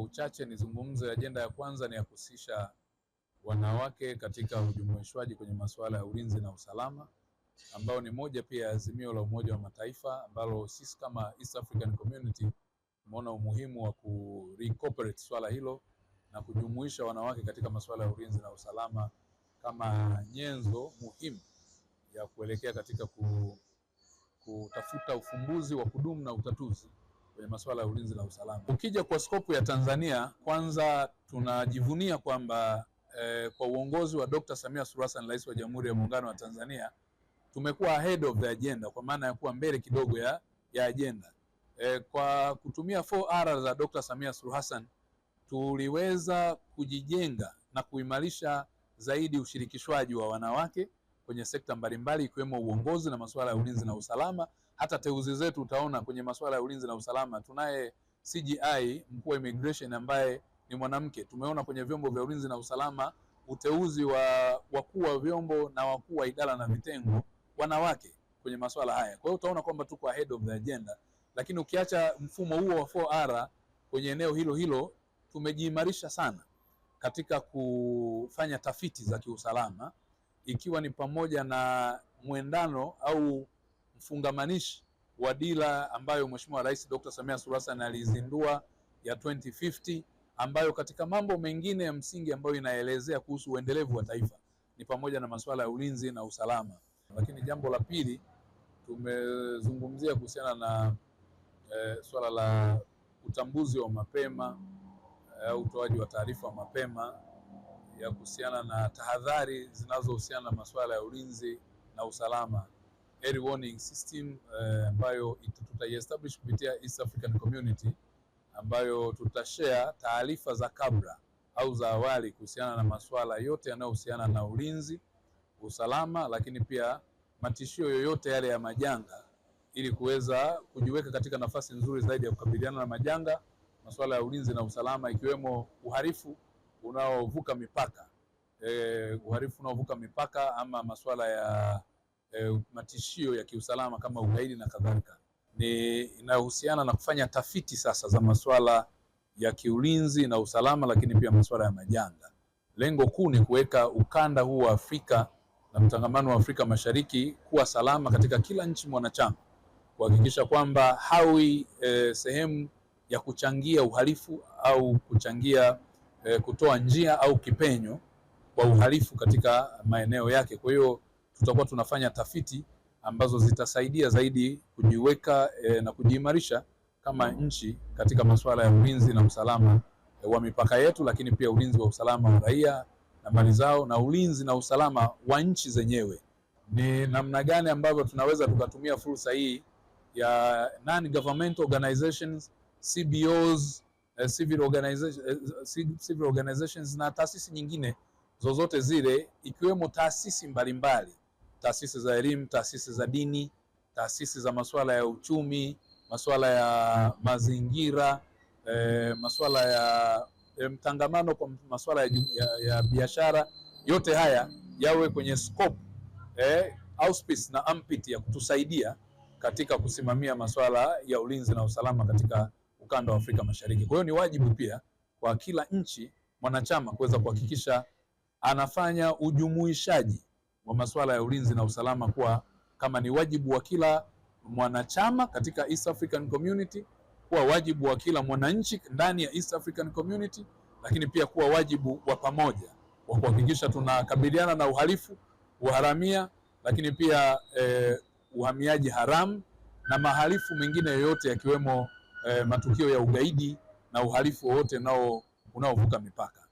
uchache nizungumze. Ajenda ya kwanza ni ya kuhusisha wanawake katika ujumuishwaji kwenye masuala ya ulinzi na usalama, ambao ni moja pia ya azimio la Umoja wa Mataifa ambalo sisi kama East African Community tumeona umuhimu wa ku-reincorporate swala hilo na kujumuisha wanawake katika masuala ya ulinzi na usalama kama nyenzo muhimu ya kuelekea katika kutafuta ufumbuzi wa kudumu na utatuzi kwenye masuala ya ulinzi na usalama. Ukija kwa skopu ya Tanzania, kwanza tunajivunia kwamba kwa uongozi wa Dr. Samia Suluhu Hassan, Rais wa Jamhuri ya Muungano wa Tanzania, tumekuwa ahead of the agenda, kwa maana ya kuwa mbele kidogo ya agenda. Kwa kutumia 4R za Dr. Samia Suluhu Hassan tuliweza kujijenga na kuimarisha zaidi ushirikishwaji wa wanawake kwenye sekta mbalimbali ikiwemo uongozi na masuala ya ulinzi na usalama. Hata teuzi zetu utaona kwenye masuala ya ulinzi na usalama tunaye CGI, mkuu wa immigration, ambaye ni mwanamke. Tumeona kwenye vyombo vya ulinzi na usalama uteuzi wa wakuu wa vyombo na wakuu wa idara na vitengo wanawake kwenye masuala haya. Kwa hiyo utaona kwamba tuko ahead of the agenda, lakini ukiacha mfumo huo wa 4R kwenye eneo hilo hilo tumejiimarisha sana katika kufanya tafiti za kiusalama, ikiwa ni pamoja na muendano au mfungamanishi wa dira ambayo Mheshimiwa Rais Dr. Samia Suluhu Hassan alizindua ya 2050, ambayo katika mambo mengine ya msingi ambayo inaelezea kuhusu uendelevu wa taifa ni pamoja na masuala ya ulinzi na usalama. Lakini jambo la pili tumezungumzia kuhusiana na swala la utambuzi wa mapema au utoaji wa taarifa mapema ya kuhusiana na tahadhari zinazohusiana na masuala ya ulinzi na usalama, early warning system, ambayo tutaiestablish kupitia East African Community, ambayo tutashare taarifa za kabla au za awali kuhusiana na masuala yote yanayohusiana na ulinzi, usalama, lakini pia matishio yoyote yale ya majanga, ili kuweza kujiweka katika nafasi nzuri zaidi ya kukabiliana na majanga, masuala ya ulinzi na usalama, ikiwemo uhalifu unaovuka mipaka, uhalifu unaovuka mipaka ama masuala ya matishio ya kiusalama kama ugaidi na kadhalika. Ni inayohusiana na kufanya tafiti sasa za masuala ya kiulinzi na usalama, lakini pia masuala ya majanga. Lengo kuu ni kuweka ukanda huu wa Afrika na mtangamano wa Afrika Mashariki kuwa salama katika kila nchi mwanachama, kuhakikisha kwamba hawi sehemu ya kuchangia uhalifu au kuchangia kutoa njia au kipenyo kwa uhalifu katika maeneo yake. Kwa hiyo tutakuwa tunafanya tafiti ambazo zitasaidia zaidi kujiweka na kujiimarisha kama nchi katika masuala ya ulinzi na usalama wa mipaka yetu, lakini pia ulinzi wa usalama wa raia na mali zao, na ulinzi na usalama wa nchi zenyewe. Ni namna gani ambavyo tunaweza tukatumia fursa hii ya non-government organizations, CBOs, civil organizations na taasisi nyingine zozote zile, ikiwemo taasisi mbalimbali, taasisi za elimu, taasisi za dini, taasisi za masuala ya uchumi, masuala ya mazingira, masuala ya mtangamano, kwa masuala ya biashara. Yote haya yawe kwenye scope auspice na ampit ya kutusaidia katika kusimamia masuala ya ulinzi na usalama katika ukanda wa Afrika Mashariki. Kwa hiyo ni wajibu pia kwa kila nchi mwanachama kuweza kuhakikisha anafanya ujumuishaji wa masuala ya ulinzi na usalama kuwa kama ni wajibu wa kila mwanachama katika East African Community, kuwa wajibu wa kila mwananchi ndani ya East African Community, lakini pia kuwa wajibu wa pamoja wa kuhakikisha tunakabiliana na uhalifu, uharamia, lakini pia uhamiaji haramu na mahalifu mengine yoyote yakiwemo matukio ya ugaidi na uhalifu wote unaovuka mipaka.